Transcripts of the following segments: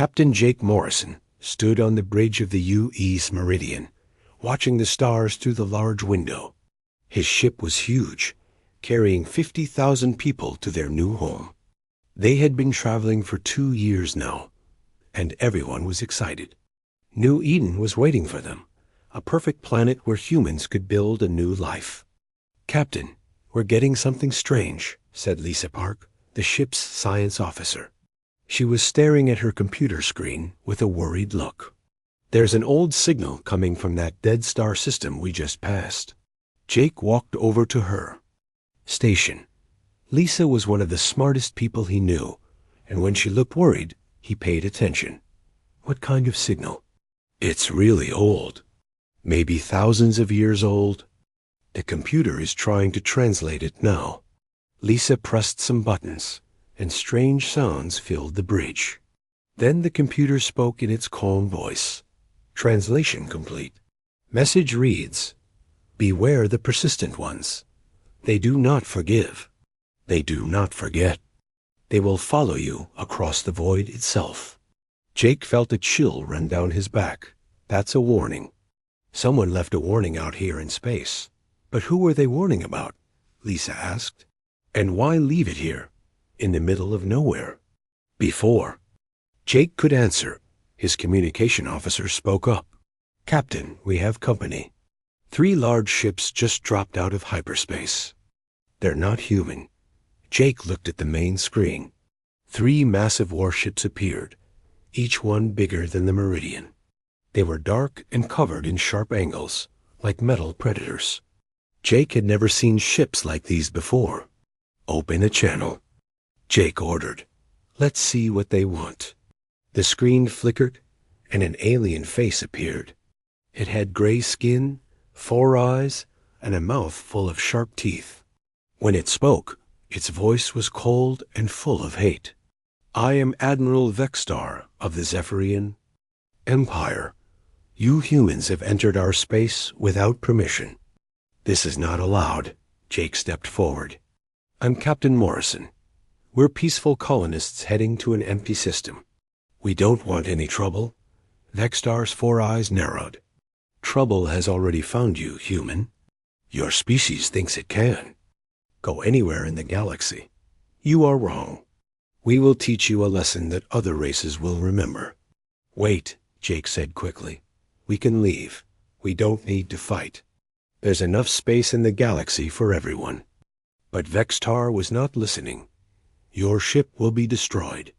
Captain Jake Morrison stood on the bridge of the U.E.'s Meridian, watching the stars through the large window. His ship was huge, carrying 50,000 people to their new home. They had been traveling for 2 years now, and everyone was excited. New Eden was waiting for them, a perfect planet where humans could build a new life. "Captain, we're getting something strange," said Lisa Park, the ship's science officer. She was staring at her computer screen with a worried look. "There's an old signal coming from that dead star system we just passed." Jake walked over to her. Station. Lisa was one of the smartest people he knew, and when she looked worried, he paid attention. "What kind of signal?" "It's really old. Maybe thousands of years old. The computer is trying to translate it now." Lisa pressed some buttons, and strange sounds filled the bridge. Then the computer spoke in its calm voice. Translation complete. Message reads, "Beware the persistent ones. They do not forgive. They do not forget. They will follow you across the void itself." Jake felt a chill run down his back. That's a warning. Someone left a warning out here in space. But who were they warning about? Lisa asked. And why leave it here, in the middle of nowhere? Before Jake could answer, his communication officer spoke up. "Captain, we have company. 3 large ships just dropped out of hyperspace. They're not human." Jake looked at the main screen. 3 massive warships appeared, each one bigger than the Meridian. They were dark and covered in sharp angles, like metal predators. Jake had never seen ships like these before. "Open a channel," Jake ordered. "Let's see what they want." The screen flickered, and an alien face appeared. It had gray skin, 4 eyes, and a mouth full of sharp teeth. When it spoke, its voice was cold and full of hate. "I am Admiral Vextar of the Zephyrian Empire. You humans have entered our space without permission. This is not allowed." Jake stepped forward. "I'm Captain Morrison. We're peaceful colonists heading to an empty system. We don't want any trouble." Vextar's 4 eyes narrowed. "Trouble has already found you, human. Your species thinks it can. Go anywhere in the galaxy. You are wrong. We will teach you a lesson that other races will remember." "Wait," Jake said quickly. "We can leave. We don't need to fight. There's enough space in the galaxy for everyone." But Vextar was not listening. "Your ship will be destroyed.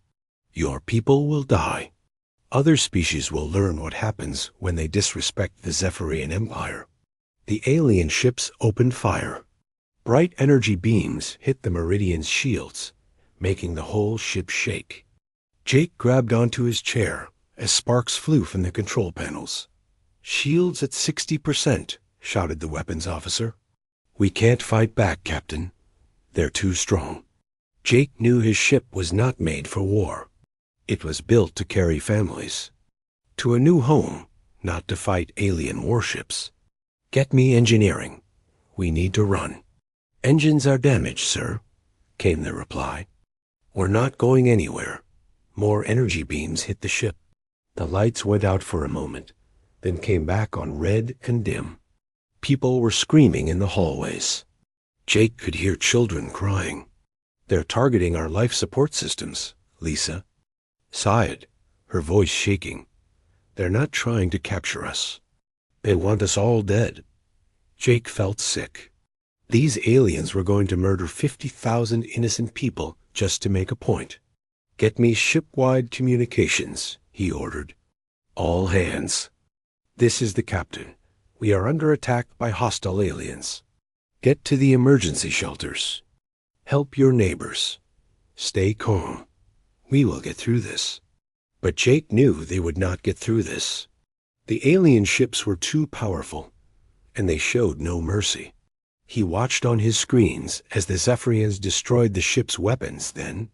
Your people will die. Other species will learn what happens when they disrespect the Zephyrian Empire." The alien ships opened fire. Bright energy beams hit the Meridian's shields, making the whole ship shake. Jake grabbed onto his chair as sparks flew from the control panels. "Shields at 60%, shouted the weapons officer. "We can't fight back, Captain. They're too strong." Jake knew his ship was not made for war. It was built to carry families to a new home, not to fight alien warships. "Get me engineering. We need to run." "Engines are damaged, sir," came the reply. "We're not going anywhere." More energy beams hit the ship. The lights went out for a moment, then came back on red and dim. People were screaming in the hallways. Jake could hear children crying. "They're targeting our life support systems," Lisa sighed, her voice shaking. "They're not trying to capture us. They want us all dead." Jake felt sick. These aliens were going to murder 50,000 innocent people just to make a point. "Get me ship-wide communications," he ordered. "All hands. This is the captain. We are under attack by hostile aliens. Get to the emergency shelters. Help your neighbors. Stay calm. We will get through this." But Jake knew they would not get through this. The alien ships were too powerful, and they showed no mercy. He watched on his screens as the Zephyrians destroyed the ship's weapons, then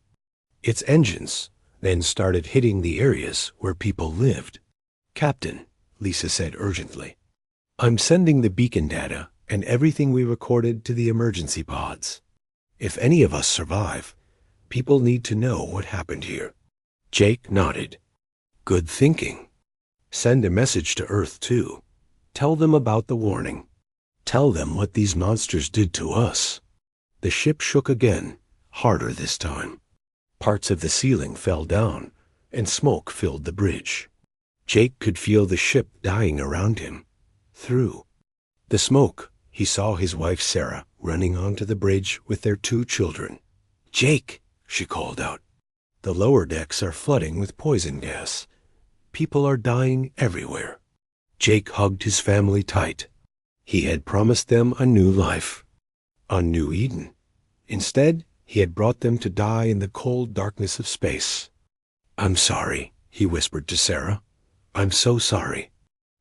its engines, then started hitting the areas where people lived. "Captain," Lisa said urgently, "I'm sending the beacon data and everything we recorded to the emergency pods. If any of us survive, people need to know what happened here." Jake nodded. Good thinking. Send a message to Earth, too. Tell them about the warning. Tell them what these monsters did to us. The ship shook again, harder this time. Parts of the ceiling fell down, and smoke filled the bridge. Jake could feel the ship dying around him. Through the smoke, he saw his wife Sarah running onto the bridge with their 2 children. "Jake," she called out, "the lower decks are flooding with poison gas. People are dying everywhere." Jake hugged his family tight. He had promised them a new life, a new Eden. Instead, he had brought them to die in the cold darkness of space. "I'm sorry," he whispered to Sarah. "I'm so sorry."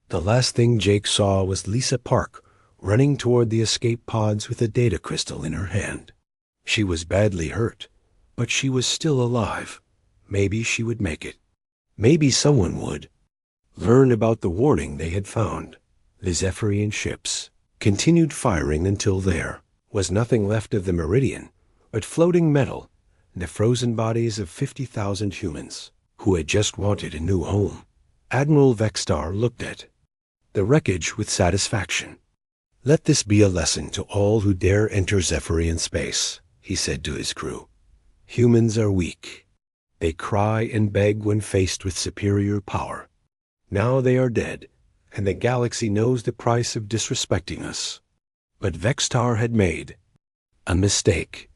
The last thing Jake saw was Lisa Park running toward the escape pods with a data crystal in her hand. She was badly hurt, but she was still alive. Maybe she would make it. Maybe someone would. Learn about the warning they had found. The Zephyrian ships continued firing until there was nothing left of the Meridian but floating metal and the frozen bodies of 50,000 humans who had just wanted a new home. Admiral Vextar looked at the wreckage with satisfaction. "Let this be a lesson to all who dare enter Zephyrian space," he said to his crew. "Humans are weak. They cry and beg when faced with superior power. Now they are dead, and the galaxy knows the price of disrespecting us." But Vextar had made a mistake.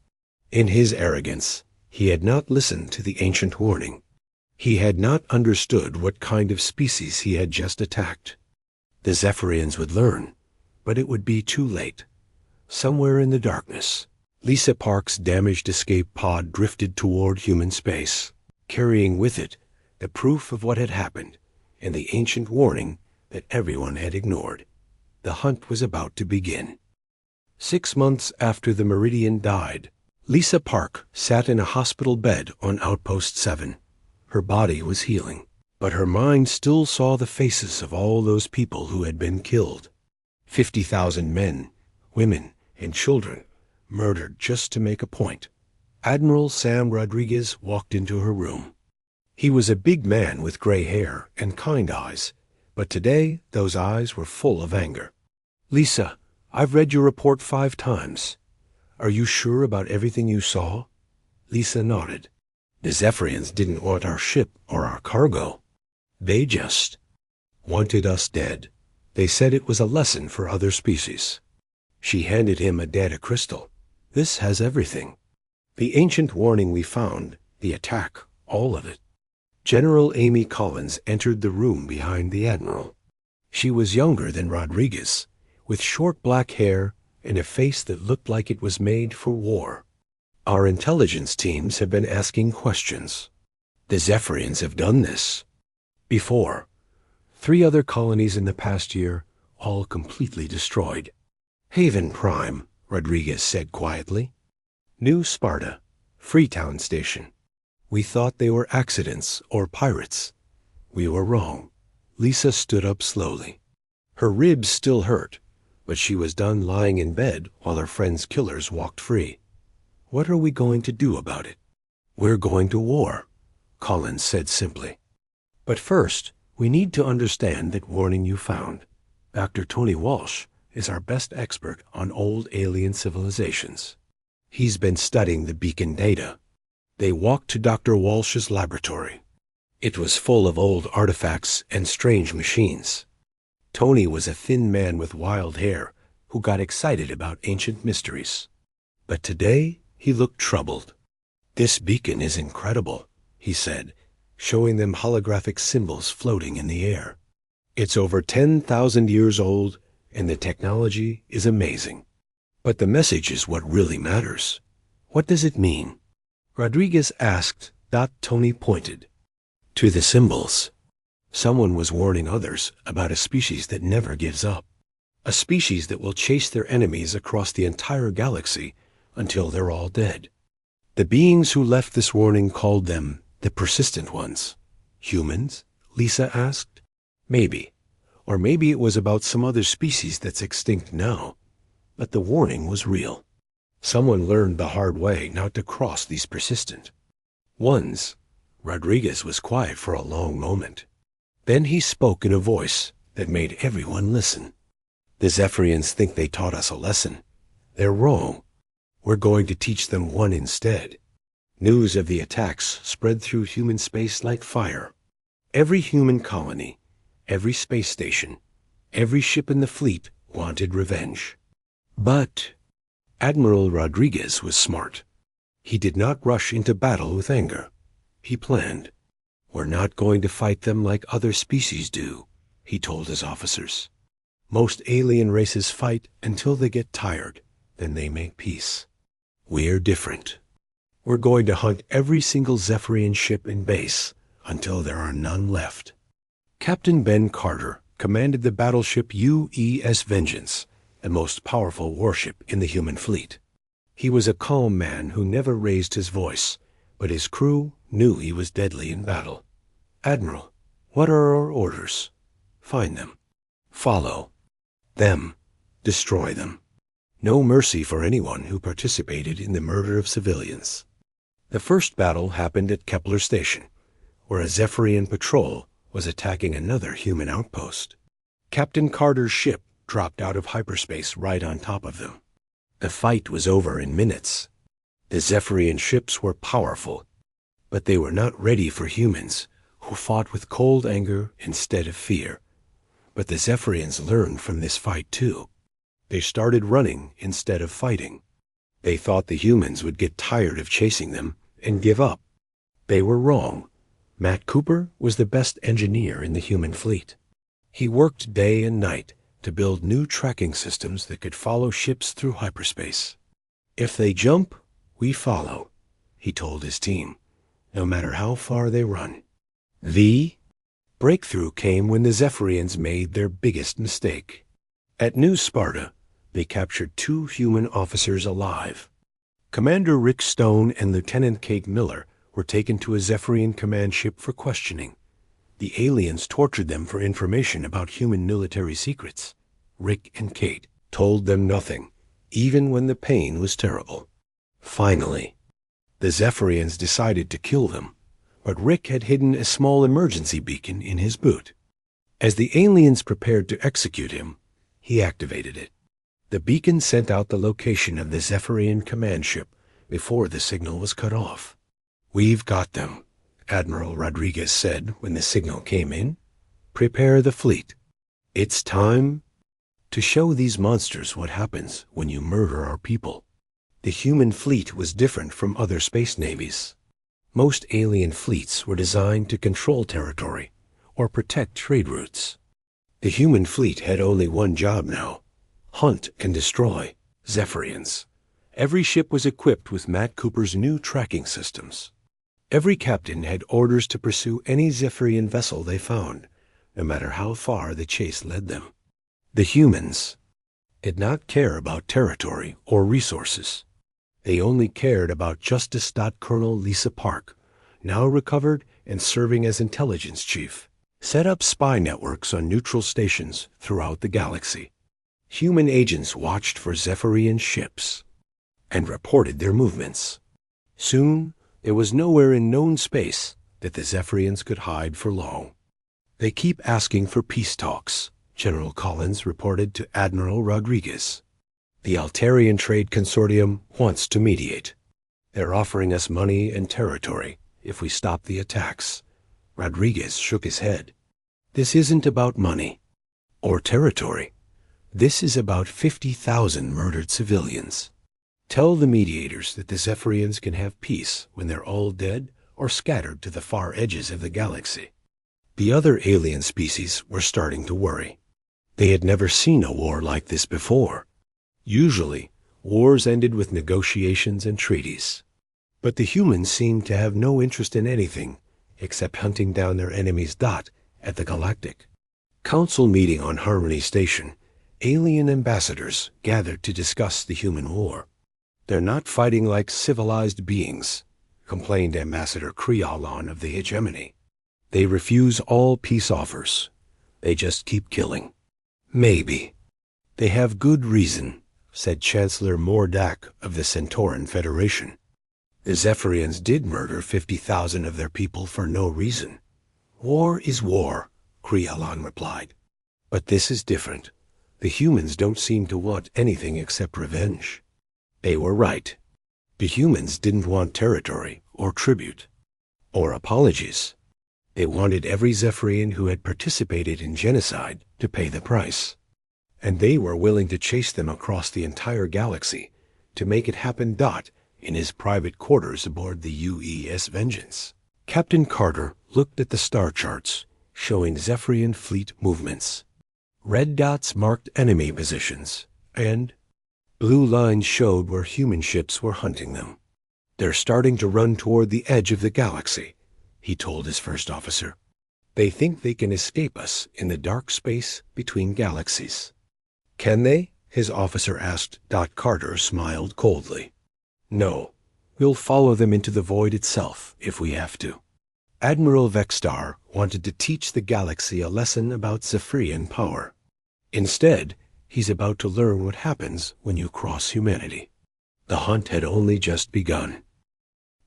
In his arrogance, he had not listened to the ancient warning. He had not understood what kind of species he had just attacked. The Zephyrians would learn, but it would be too late. Somewhere in the darkness, Lisa Park's damaged escape pod drifted toward human space, carrying with it the proof of what had happened and the ancient warning that everyone had ignored. The hunt was about to begin. 6 months after the Meridian died, Lisa Park sat in a hospital bed on Outpost 7. Her body was healing, but her mind still saw the faces of all those people who had been killed. 50,000 men, women, and children murdered just to make a point. Admiral Sam Rodriguez walked into her room. He was a big man with gray hair and kind eyes, but today those eyes were full of anger. "Lisa, I've read your report 5 times. Are you sure about everything you saw?" Lisa nodded. "The Zephyrians didn't want our ship or our cargo. They just wanted us dead. They said it was a lesson for other species." She handed him a data crystal. "This has everything. The ancient warning we found, the attack, all of it." General Amy Collins entered the room behind the Admiral. She was younger than Rodriguez, with short black hair and a face that looked like it was made for war. "Our intelligence teams have been asking questions. The Zephyrians have done this before. 3 other colonies in the past year, all completely destroyed." "Haven Prime," Rodriguez said quietly. "New Sparta, Freetown Station. We thought they were accidents or pirates. We were wrong." Lisa stood up slowly. Her ribs still hurt, but she was done lying in bed while her friend's killers walked free. "What are we going to do about it?" "We're going to war," Collins said simply. "But first, we need to understand that warning you found. Dr. Tony Walsh is our best expert on old alien civilizations. He's been studying the beacon data." They walked to Dr. Walsh's laboratory. It was full of old artifacts and strange machines. Tony was a thin man with wild hair who got excited about ancient mysteries. But today he looked troubled. "This beacon is incredible," he said, showing them holographic symbols floating in the air. "It's over 10,000 years old, and the technology is amazing. But the message is what really matters. What does it mean?" Rodriguez asked. Tony pointed to the symbols. Someone was warning others about a species that never gives up. A species that will chase their enemies across the entire galaxy until they're all dead. The beings who left this warning called them the persistent ones. "Humans?" Lisa asked. "Maybe. Or maybe it was about some other species that's extinct now. But the warning was real. Someone learned the hard way not to cross these persistent ones. Rodriguez was quiet for a long moment. Then he spoke in a voice that made everyone listen. The Zephyrians think they taught us a lesson. They're wrong. We're going to teach them one instead. News of the attacks spread through human space like fire. Every human colony, every space station, every ship in the fleet wanted revenge. But Admiral Rodriguez was smart. He did not rush into battle with anger. He planned. We're not going to fight them like other species do, he told his officers. Most alien races fight until they get tired, then they make peace. We're different. We're going to hunt every single Zephyrian ship in base until there are none left. Captain Ben Carter commanded the battleship U.S. Vengeance, the most powerful warship in the human fleet. He was a calm man who never raised his voice, but his crew knew he was deadly in battle. Admiral, what are our orders? Find them. Follow them. Destroy them. No mercy for anyone who participated in the murder of civilians. The first battle happened at Kepler Station, where a Zephyrian patrol was attacking another human outpost. Captain Carter's ship dropped out of hyperspace right on top of them. The fight was over in minutes. The Zephyrian ships were powerful, but they were not ready for humans who fought with cold anger instead of fear. But the Zephyrians learned from this fight too. They started running instead of fighting. They thought the humans would get tired of chasing them and give up. They were wrong. Matt Cooper was the best engineer in the human fleet. He worked day and night to build new tracking systems that could follow ships through hyperspace. If they jump, we follow, he told his team, no matter how far they run. The breakthrough came when the Zephyrians made their biggest mistake. At New Sparta, they captured 2 human officers alive. Commander Rick Stone and Lieutenant Kate Miller were taken to a Zephyrian command ship for questioning. The aliens tortured them for information about human military secrets. Rick and Kate told them nothing, even when the pain was terrible. Finally, the Zephyrians decided to kill them, but Rick had hidden a small emergency beacon in his boot. As the aliens prepared to execute him, he activated it. The beacon sent out the location of the Zephyrian command ship before the signal was cut off. "We've got them," Admiral Rodriguez said when the signal came in. "Prepare the fleet. It's time to show these monsters what happens when you murder our people." The human fleet was different from other space navies. Most alien fleets were designed to control territory or protect trade routes. The human fleet had only one job now: hunt and destroy Zephyrians. Every ship was equipped with Matt Cooper's new tracking systems. Every captain had orders to pursue any Zephyrian vessel they found, no matter how far the chase led them. The humans did not care about territory or resources. They only cared about Justice Colonel Lisa Park, now recovered and serving as intelligence chief, set up spy networks on neutral stations throughout the galaxy. Human agents watched for Zephyrian ships and reported their movements. Soon, there was nowhere in known space that the Zephyrians could hide for long. "They keep asking for peace talks," General Collins reported to Admiral Rodriguez. "The Altarian Trade Consortium wants to mediate. They're offering us money and territory if we stop the attacks." Rodriguez shook his head. "This isn't about money or territory. This is about 50,000 murdered civilians. Tell the mediators that the Zephyrians can have peace when they're all dead or scattered to the far edges of the galaxy." The other alien species were starting to worry. They had never seen a war like this before. Usually, wars ended with negotiations and treaties. But the humans seemed to have no interest in anything except hunting down their enemy's dot at the Galactic. Council meeting on Harmony Station, alien ambassadors gathered to discuss the human war. "They're not fighting like civilized beings," complained Ambassador Creolon of the Hegemony. "They refuse all peace offers. They just keep killing." "Maybe. They have good reason," said Chancellor Mordak of the Centauran Federation. The Zephyrians did murder 50,000 of their people for no reason. War is war, Krialan replied. But this is different. The humans don't seem to want anything except revenge. They were right. The humans didn't want territory or tribute or apologies. They wanted every Zephyrian who had participated in genocide to pay the price. And they were willing to chase them across the entire galaxy to make it happen. In his private quarters aboard the UES Vengeance, Captain Carter looked at the star charts showing Zephyrian fleet movements. Red dots marked enemy positions, and blue lines showed where human ships were hunting them. They're starting to run toward the edge of the galaxy, he told his first officer. They think they can escape us in the dark space between galaxies. Can they? His officer asked. Carter smiled coldly. No, we'll follow them into the void itself if we have to. Admiral Vexstar wanted to teach the galaxy a lesson about Zephyrian power. Instead, he's about to learn what happens when you cross humanity. The hunt had only just begun.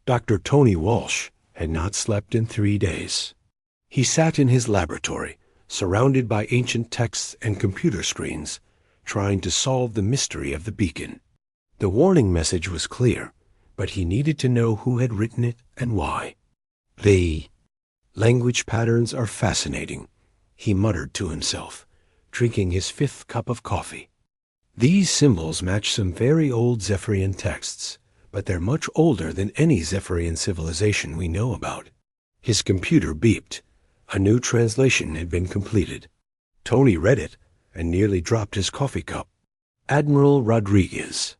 Dr. Tony Walsh had not slept in 3 days. He sat in his laboratory, surrounded by ancient texts and computer screens, trying to solve the mystery of the beacon. The warning message was clear, but he needed to know who had written it and why. The language patterns are fascinating, he muttered to himself, drinking his 5th cup of coffee. These symbols match some very old Zephyrian texts, but they're much older than any Zephyrian civilization we know about. His computer beeped. A new translation had been completed. Tony read it and nearly dropped his coffee cup. Admiral Rodriguez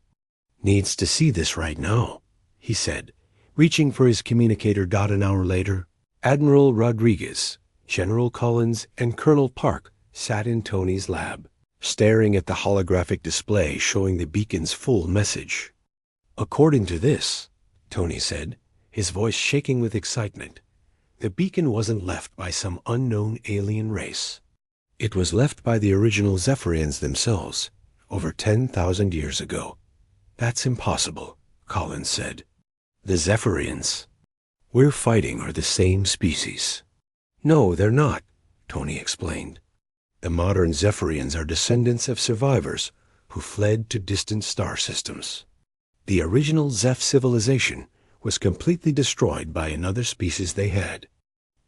needs to see this right now, he said, reaching for his communicator. An hour later, Admiral Rodriguez, General Collins, and Colonel Park sat in Tony's lab, staring at the holographic display showing the beacon's full message. According to this, Tony said, his voice shaking with excitement, the beacon wasn't left by some unknown alien race. It was left by the original Zephyrians themselves, over 10,000 years ago. That's impossible, Collins said. The Zephyrians we're fighting are the same species. No, they're not, Tony explained. The modern Zephyrians are descendants of survivors who fled to distant star systems. The original Zeph civilization was completely destroyed by another species they had.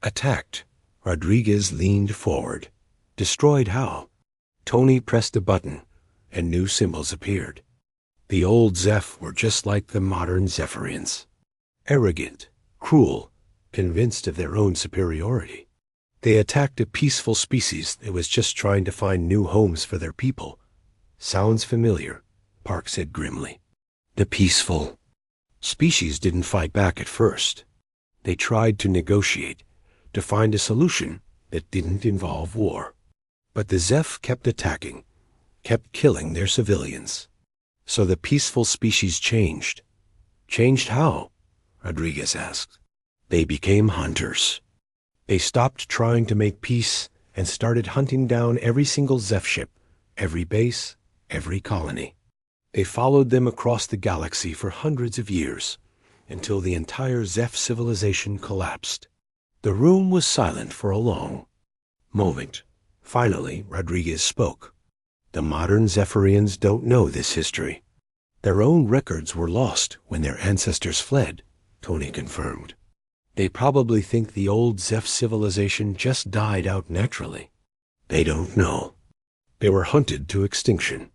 Attacked, Rodriguez leaned forward. Destroyed how? Tony pressed a button, and new symbols appeared. The old Zeph were just like the modern Zephyrians. Arrogant, cruel, convinced of their own superiority. They attacked a peaceful species that was just trying to find new homes for their people. Sounds familiar, Park said grimly. The peaceful species didn't fight back at first. They tried to negotiate, to find a solution that didn't involve war. But the Zeph kept attacking, kept killing their civilians. So the peaceful species changed. Changed how? Rodriguez asked. They became hunters. They stopped trying to make peace and started hunting down every single Zeph ship, every base, every colony. They followed them across the galaxy for hundreds of years, until the entire Zeph civilization collapsed. The room was silent for a long moment. Finally, Rodriguez spoke. The modern Zephyrians don't know this history. Their own records were lost when their ancestors fled, Tony confirmed. They probably think the old Zeph civilization just died out naturally. They don't know. They were hunted to extinction.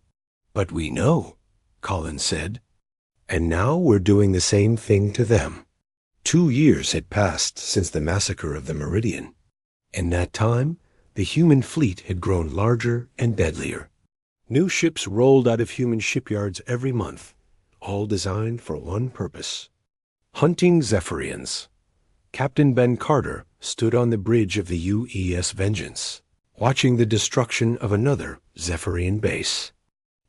But we know, Collins said. And now we're doing the same thing to them. 2 years had passed since the massacre of the Meridian. In that time, the human fleet had grown larger and deadlier. New ships rolled out of human shipyards every month, all designed for one purpose: hunting Zephyrians. Captain Ben Carter stood on the bridge of the UES Vengeance, watching the destruction of another Zephyrian base.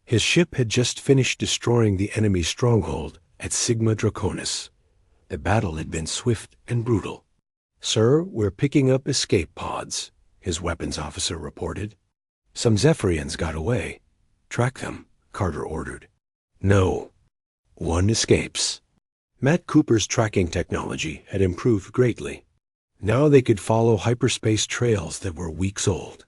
His ship had just finished destroying the enemy stronghold at Sigma Draconis. The battle had been swift and brutal. "Sir, we're picking up escape pods," his weapons officer reported. "Some Zephyrians got away. Track them," Carter ordered. "No. One escapes." Matt Cooper's tracking technology had improved greatly. Now they could follow hyperspace trails that were weeks old.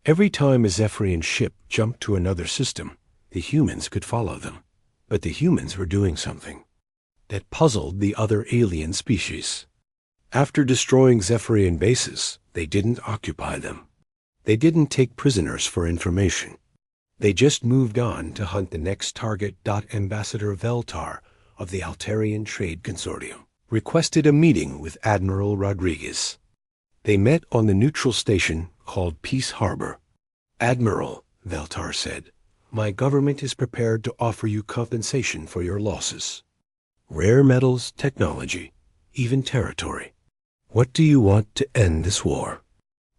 Every time a Zephyrian ship jumped to another system, the humans could follow them. But the humans were doing something that puzzled the other alien species. After destroying Zephyrian bases, they didn't occupy them. They didn't take prisoners for information. They just moved on to hunt the next target. Ambassador Veltar of the Altarian Trade Consortium requested a meeting with Admiral Rodriguez. They met on the neutral station called Peace Harbor. "Admiral," Veltar said, "my government is prepared to offer you compensation for your losses. Rare metals, technology, even territory. What do you want to end this war?"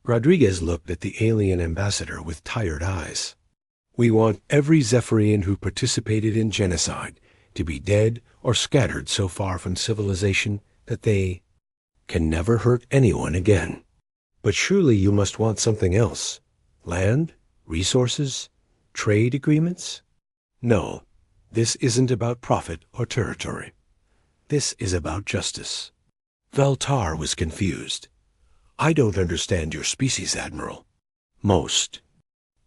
Rodriguez looked at the alien ambassador with tired eyes. "We want every Zephyrian who participated in genocide to be dead or scattered so far from civilization that they can never hurt anyone again." "But surely you must want something else. Land? Resources? Trade agreements?" "No, this isn't about profit or territory. This is about justice." Veltar was confused. "I don't understand your species, Admiral." "Most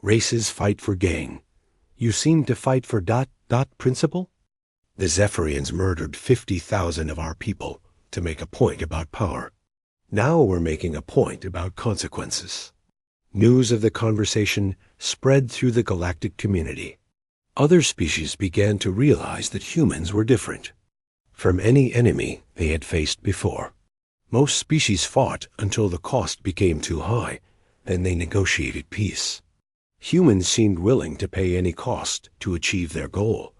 races fight for gain. You seem to fight for principle?" "The Zephyrians murdered 50,000 of our people to make a point about power. Now we're making a point about consequences." News of the conversation spread through the galactic community. Other species began to realize that humans were different from any enemy they had faced before. Most species fought until the cost became too high, then they negotiated peace. Humans seemed willing to pay any cost to achieve their goal.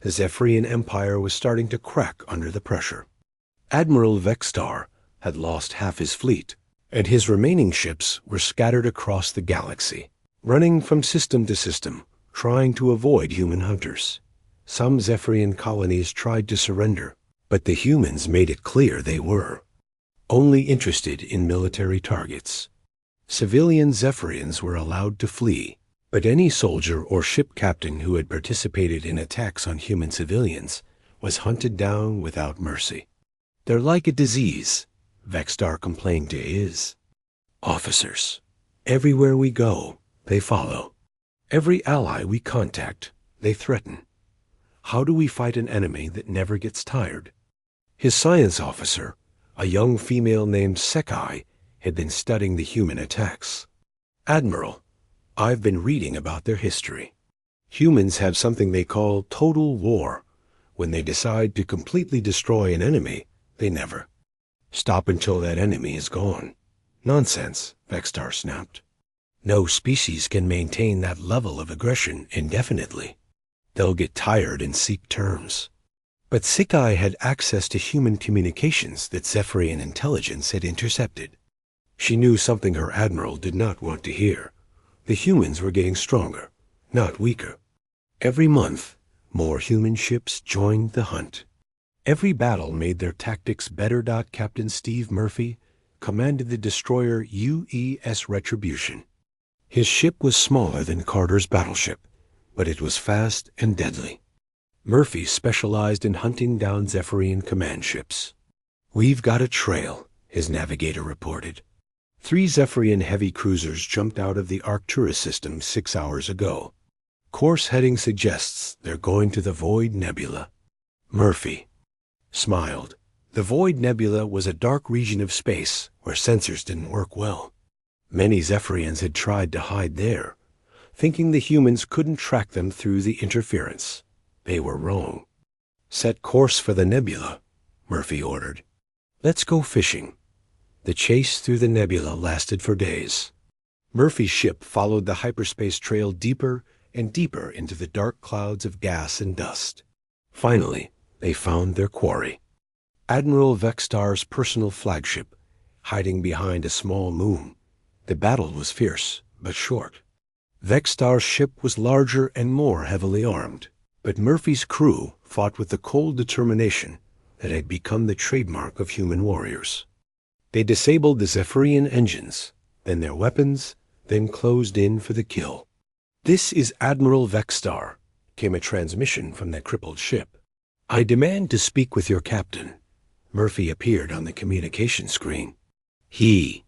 The Zephyrian Empire was starting to crack under the pressure. Admiral Vextar had lost half his fleet, and his remaining ships were scattered across the galaxy, running from system to system, trying to avoid human hunters. Some Zephyrian colonies tried to surrender, but the humans made it clear they were only interested in military targets. Civilian Zephyrians were allowed to flee, but any soldier or ship captain who had participated in attacks on human civilians was hunted down without mercy. "They're like a disease," Vextar complained to his officers. "Everywhere we go, they follow. Every ally we contact, they threaten. How do we fight an enemy that never gets tired?" His science officer, a young female named Sekai, had been studying the human attacks. "Admiral, I've been reading about their history. Humans have something they call total war. When they decide to completely destroy an enemy, they never stop until that enemy is gone." "Nonsense," Vextar snapped. "No species can maintain that level of aggression indefinitely. They'll get tired and seek terms." But Sekai had access to human communications that Zephyrian intelligence had intercepted. She knew something her admiral did not want to hear. The humans were getting stronger, not weaker. Every month, more human ships joined the hunt. Every battle made their tactics better. Captain Steve Murphy commanded the destroyer UES Retribution. His ship was smaller than Carter's battleship, but it was fast and deadly. Murphy specialized in hunting down Zephyrian command ships. "We've got a trail," his navigator reported. 3 Zephyrian heavy cruisers jumped out of the Arcturus system 6 hours ago. Course heading suggests they're going to the Void Nebula. Murphy smiled. The Void Nebula was a dark region of space where sensors didn't work well. Many Zephyrians had tried to hide there, thinking the humans couldn't track them through the interference. They were wrong. "Set course for the nebula," Murphy ordered. "Let's go fishing." The chase through the nebula lasted for days. Murphy's ship followed the hyperspace trail deeper and deeper into the dark clouds of gas and dust. Finally, they found their quarry. Admiral Vextar's personal flagship, hiding behind a small moon. The battle was fierce, but short. Vextar's ship was larger and more heavily armed, but Murphy's crew fought with the cold determination that had become the trademark of human warriors. They disabled the Zephyrian engines, then their weapons, then closed in for the kill. "This is Admiral Vextar," came a transmission from that crippled ship. I demand to speak with your captain. Murphy appeared on the communication screen. He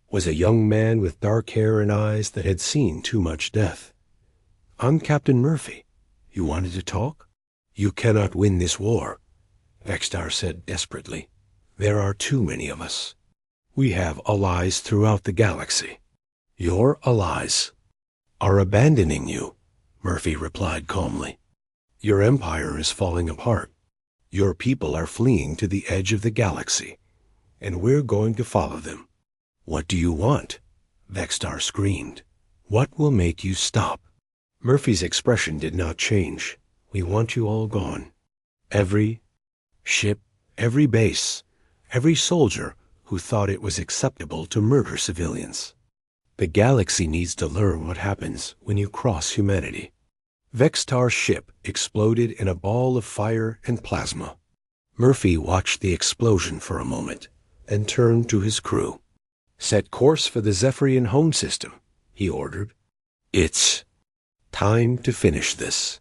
was a young man with dark hair and eyes that had seen too much death. I'm Captain Murphy. You wanted to talk? You cannot win this war, Vextar said desperately. There are too many of us. We have allies throughout the galaxy. Your allies are abandoning you, Murphy replied calmly. Your empire is falling apart. Your people are fleeing to the edge of the galaxy, and we're going to follow them. What do you want? Vextar screamed. What will make you stop? Murphy's expression did not change. We want you all gone. Every ship, every base, every soldier who thought it was acceptable to murder civilians. The galaxy needs to learn what happens when you cross humanity. Vextar's ship exploded in a ball of fire and plasma. Murphy watched the explosion for a moment and turned to his crew. Set course for the Zephyrian home system, he ordered. It's time to finish this.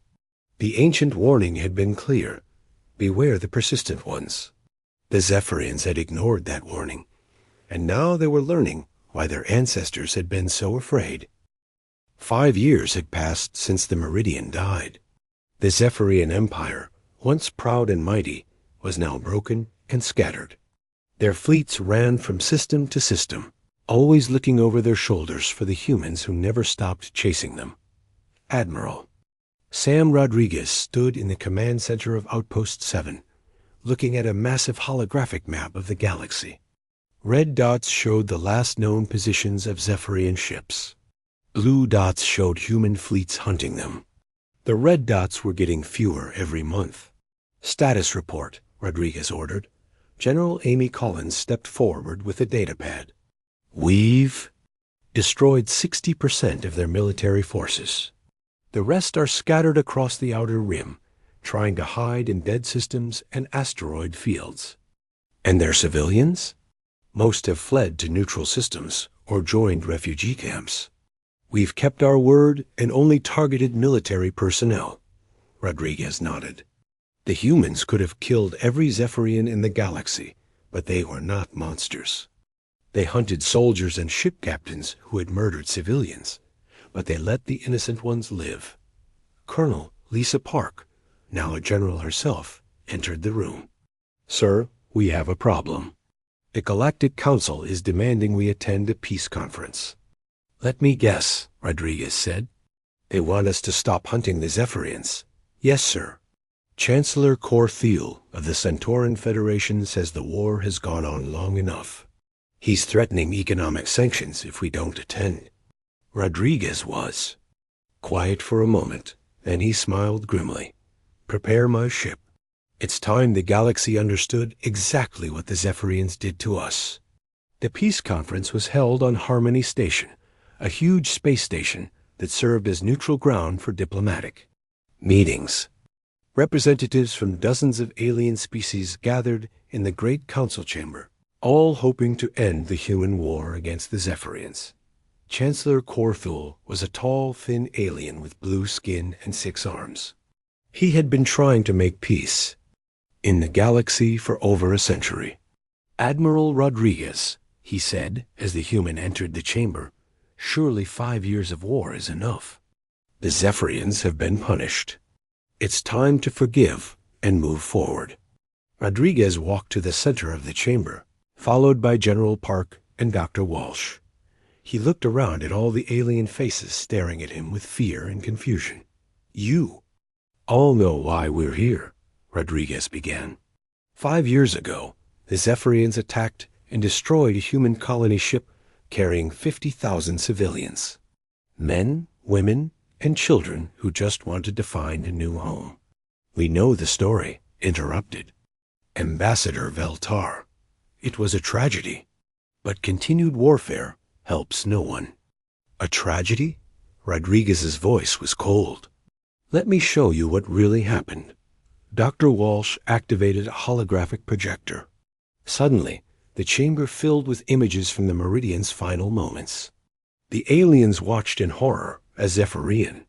The ancient warning had been clear. Beware the persistent ones. The Zephyrians had ignored that warning, and now they were learning why their ancestors had been so afraid. 5 years had passed since the Meridian died. The Zephyrian Empire, once proud and mighty, was now broken and scattered. Their fleets ran from system to system, always looking over their shoulders for the humans who never stopped chasing them. Admiral Sam Rodriguez stood in the command center of Outpost 7, looking at a massive holographic map of the galaxy. Red dots showed the last known positions of Zephyrian ships. Blue dots showed human fleets hunting them. The red dots were getting fewer every month. Status report, Rodriguez ordered. General Amy Collins stepped forward with a datapad. We've destroyed 60% of their military forces. The rest are scattered across the outer rim, trying to hide in dead systems and asteroid fields. And their civilians? Most have fled to neutral systems or joined refugee camps. We've kept our word and only targeted military personnel. Rodriguez nodded. The humans could have killed every Zephyrian in the galaxy, but they were not monsters. They hunted soldiers and ship captains who had murdered civilians, but they let the innocent ones live. Colonel Lisa Park, now a general herself, entered the room. Sir, we have a problem. The Galactic Council is demanding we attend a peace conference. Let me guess, Rodriguez said. They want us to stop hunting the Zephyrians. Yes, sir. Chancellor Corthiel of the Centauran Federation says the war has gone on long enough. He's threatening economic sanctions if we don't attend. Rodriguez was quiet for a moment, then he smiled grimly. Prepare my ship. It's time the galaxy understood exactly what the Zephyrians did to us. The peace conference was held on Harmony Station, a huge space station that served as neutral ground for diplomatic meetings. Representatives from dozens of alien species gathered in the Great Council Chamber, all hoping to end the human war against the Zephyrians. Chancellor Corthul was a tall, thin alien with blue skin and 6 arms. He had been trying to make peace in the galaxy for over a century. Admiral Rodriguez, he said as the human entered the chamber, surely 5 years of war is enough. The Zephyrians have been punished. It's time to forgive and move forward. Rodriguez walked to the center of the chamber, followed by General Park and Dr. Walsh. He looked around at all the alien faces staring at him with fear and confusion. You all know why we're here, Rodriguez began. 5 years ago, the Zephyrians attacked and destroyed a human colony ship carrying 50,000 civilians. Men, women, and children who just wanted to find a new home. We know the story, interrupted Ambassador Veltar. It was a tragedy, but continued warfare helps no one. A tragedy? Rodriguez's voice was cold. Let me show you what really happened. Dr. Walsh activated a holographic projector. Suddenly, the chamber filled with images from the Meridian's final moments. The aliens watched in horror as Zephyrian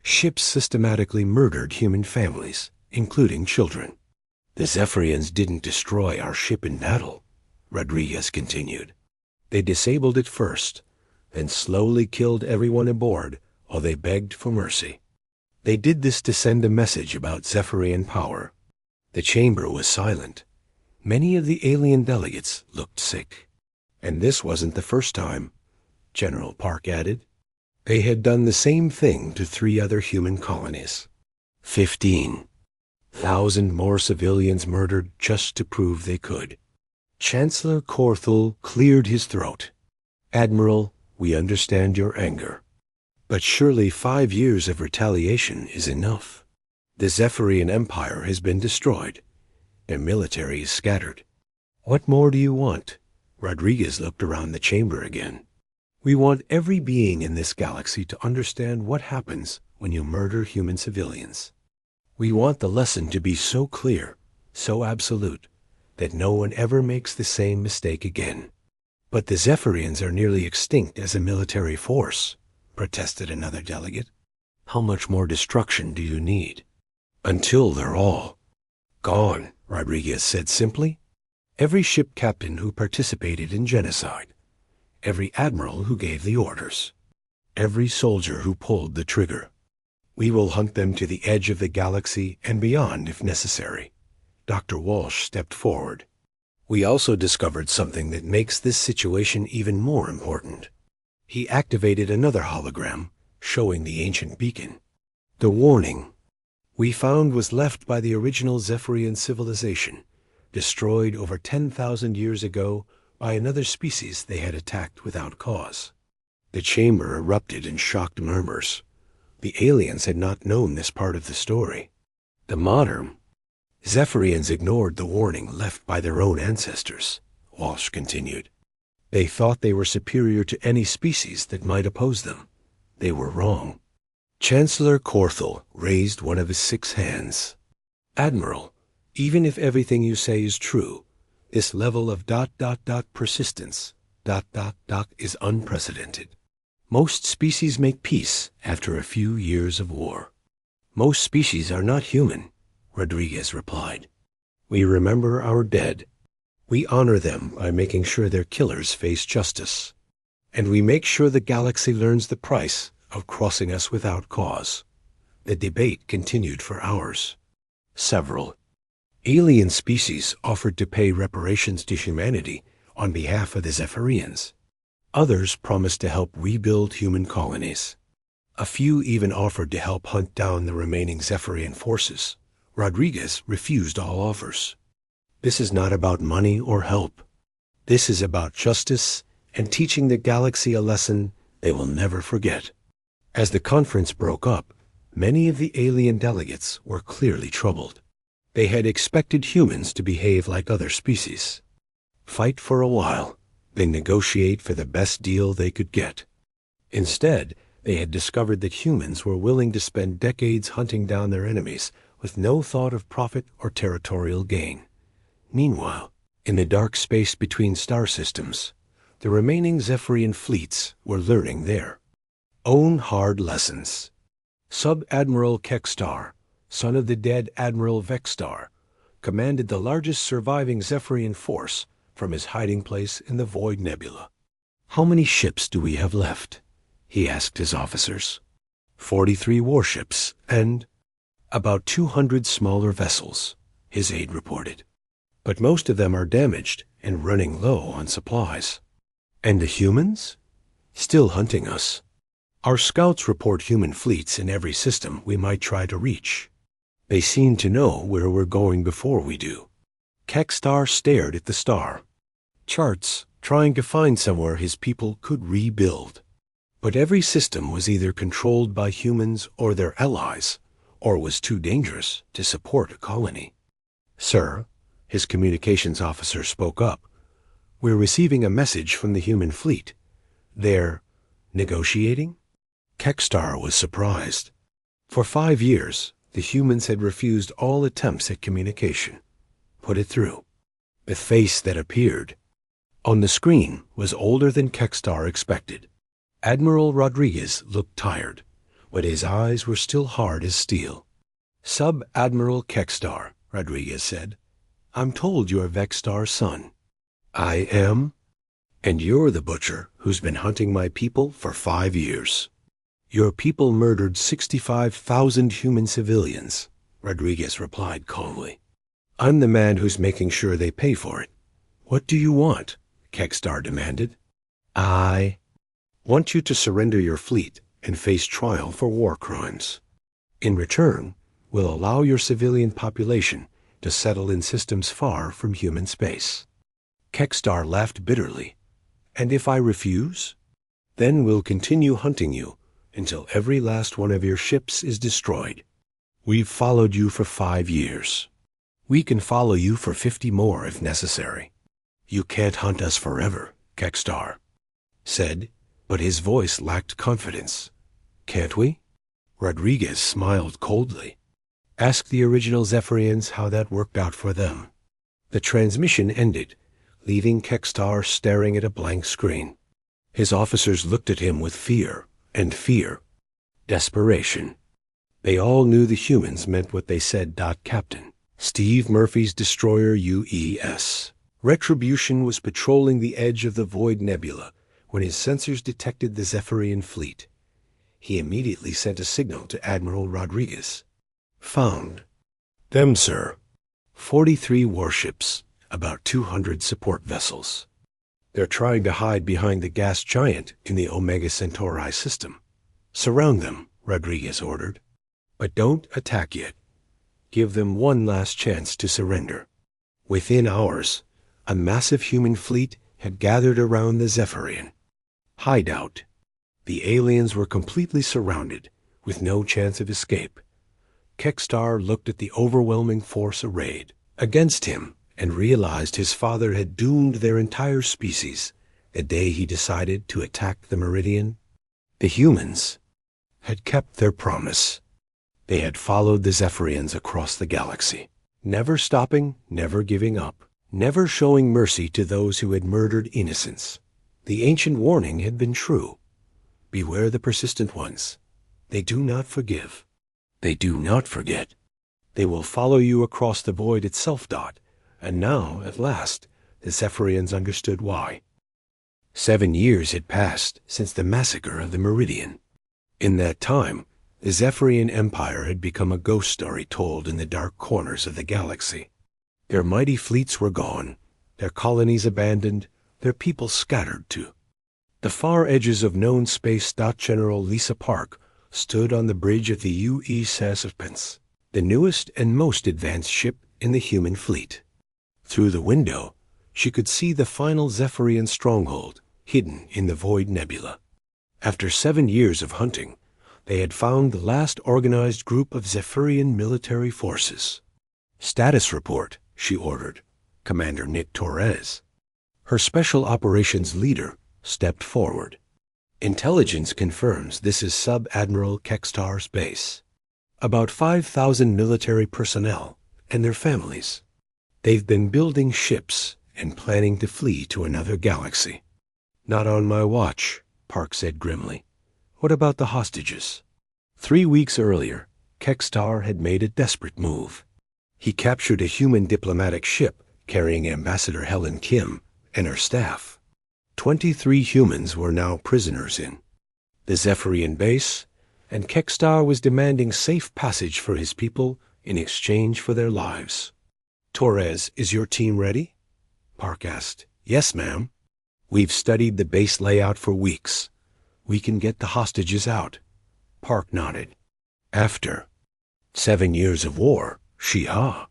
ships systematically murdered human families, including children. The Zephyrians didn't destroy our ship in battle, Rodriguez continued. They disabled it first, then slowly killed everyone aboard while they begged for mercy. They did this to send a message about Zephyrian power. The chamber was silent. Many of the alien delegates looked sick. And this wasn't the first time, General Park added. They had done the same thing to 3 other human colonies. 15,000 more civilians murdered just to prove they could. Chancellor Corthell cleared his throat. Admiral, we understand your anger. But surely 5 years of retaliation is enough. The Zephyrian Empire has been destroyed. Their military is scattered. What more do you want? Rodriguez looked around the chamber again. We want every being in this galaxy to understand what happens when you murder human civilians. We want the lesson to be so clear, so absolute, that no one ever makes the same mistake again. But the Zephyrians are nearly extinct as a military force, protested another delegate. How much more destruction do you need? Until they're all gone, Rodriguez said simply. Every ship captain who participated in genocide, every admiral who gave the orders, every soldier who pulled the trigger. We will hunt them to the edge of the galaxy and beyond if necessary. Dr. Walsh stepped forward. We also discovered something that makes this situation even more important. He activated another hologram, showing the ancient beacon. The warning we found was left by the original Zephyrian civilization, destroyed over 10,000 years ago by another species they had attacked without cause. The chamber erupted in shocked murmurs. The aliens had not known this part of the story. The modern Zephyrians ignored the warning left by their own ancestors, Walsh continued. They thought they were superior to any species that might oppose them. They were wrong. Chancellor Corthell raised one of his 6 hands. Admiral, even if everything you say is true, this level of ... persistence ... is unprecedented. Most species make peace after a few years of war. Most species are not human, Rodriguez replied. We remember our dead. We honor them by making sure their killers face justice. And we make sure the galaxy learns the price of crossing us without cause. The debate continued for hours. Several alien species offered to pay reparations to humanity on behalf of the Zephyrians. Others promised to help rebuild human colonies. A few even offered to help hunt down the remaining Zephyrian forces. Rodriguez refused all offers. This is not about money or help. This is about justice and teaching the galaxy a lesson they will never forget. As the conference broke up, many of the alien delegates were clearly troubled. They had expected humans to behave like other species. Fight for a while, then negotiate for the best deal they could get. Instead, they had discovered that humans were willing to spend decades hunting down their enemies with no thought of profit or territorial gain. Meanwhile, in the dark space between star systems, the remaining Zephyrian fleets were learning their own hard lessons. Sub-Admiral Kekstar, son of the dead Admiral Vexstar, commanded the largest surviving Zephyrian force from his hiding place in the Void Nebula. How many ships do we have left? He asked his officers. 43 warships and about 200 smaller vessels, his aide reported. But most of them are damaged and running low on supplies. And the humans? Still hunting us. Our scouts report human fleets in every system we might try to reach. They seem to know where we're going before we do. Kekstar stared at the star. Charts, trying to find somewhere his people could rebuild. But every system was either controlled by humans or their allies, or was too dangerous to support a colony. Sir, his communications officer spoke up. We're receiving a message from the human fleet. They're negotiating? Kekstar was surprised. For 5 years, the humans had refused all attempts at communication. Put it through. The face that appeared on the screen was older than Kekstar expected. Admiral Rodriguez looked tired, but his eyes were still hard as steel. "Sub-Admiral Kextar," Rodriguez said. "I'm told you're Vextar's son." "I am. And you're the butcher who's been hunting my people for 5 years. Your people murdered 65,000 human civilians," Rodriguez replied calmly. "I'm the man who's making sure they pay for it." "What do you want?" Kextar demanded. "I want you to surrender your fleet and face trial for war crimes. In return, we'll allow your civilian population to settle in systems far from human space." Kextar laughed bitterly. "And if I refuse? Then we'll continue hunting you until every last one of your ships is destroyed. We've followed you for 5 years. We can follow you for 50 more if necessary." "You can't hunt us forever," Kextar said, but his voice lacked confidence. "Can't we?" Rodriguez smiled coldly. "Ask the original Zephyrians how that worked out for them." The transmission ended, leaving Kextar staring at a blank screen. His officers looked at him with fear, desperation. They all knew the humans meant what they said. Captain Steve Murphy's destroyer UES Retribution was patrolling the edge of the Void Nebula when his sensors detected the Zephyrian fleet. He immediately sent a signal to Admiral Rodriguez. "Found them, sir. 43 warships, about 200 support vessels. They're trying to hide behind the gas giant in the Omega Centauri system. Surround them," Rodriguez ordered. "But don't attack yet. Give them one last chance to surrender." Within hours, a massive human fleet had gathered around the Zephyrian hideout. The aliens were completely surrounded, with no chance of escape. Kextar looked at the overwhelming force arrayed against him and realized his father had doomed their entire species the day he decided to attack the Meridian. The humans had kept their promise. They had followed the Zephyrians across the galaxy, never stopping, never giving up, never showing mercy to those who had murdered innocents. The ancient warning had been true. Beware the persistent ones. They do not forgive. They do not forget. They will follow you across the void itself. And now, at last, the Zephyrians understood why. 7 years had passed since the massacre of the Meridian. In that time, the Zephyrian Empire had become a ghost story told in the dark corners of the galaxy. Their mighty fleets were gone, their colonies abandoned, their people scattered to the far edges of known space. General Lisa Park stood on the bridge of the UES, the newest and most advanced ship in the human fleet. Through the window, she could see the final Zephyrian stronghold hidden in the Void Nebula. After 7 years of hunting, they had found the last organized group of Zephyrian military forces. "Status report," she ordered. Commander Nick Torres, her special operations leader, stepped forward. "Intelligence confirms this is Sub-Admiral Kextar's base. About 5,000 military personnel and their families. They've been building ships and planning to flee to another galaxy." "Not on my watch," Park said grimly. "What about the hostages?" 3 weeks earlier, Kextar had made a desperate move. He captured a human diplomatic ship carrying Ambassador Helen Kim and her staff. 23 humans were now prisoners in the Zephyrian base, and Kextar was demanding safe passage for his people in exchange for their lives. "Torres, is your team ready?" Park asked. "Yes, ma'am. We've studied the base layout for weeks. We can get the hostages out." Park nodded. "After 7 years of war, Shiha,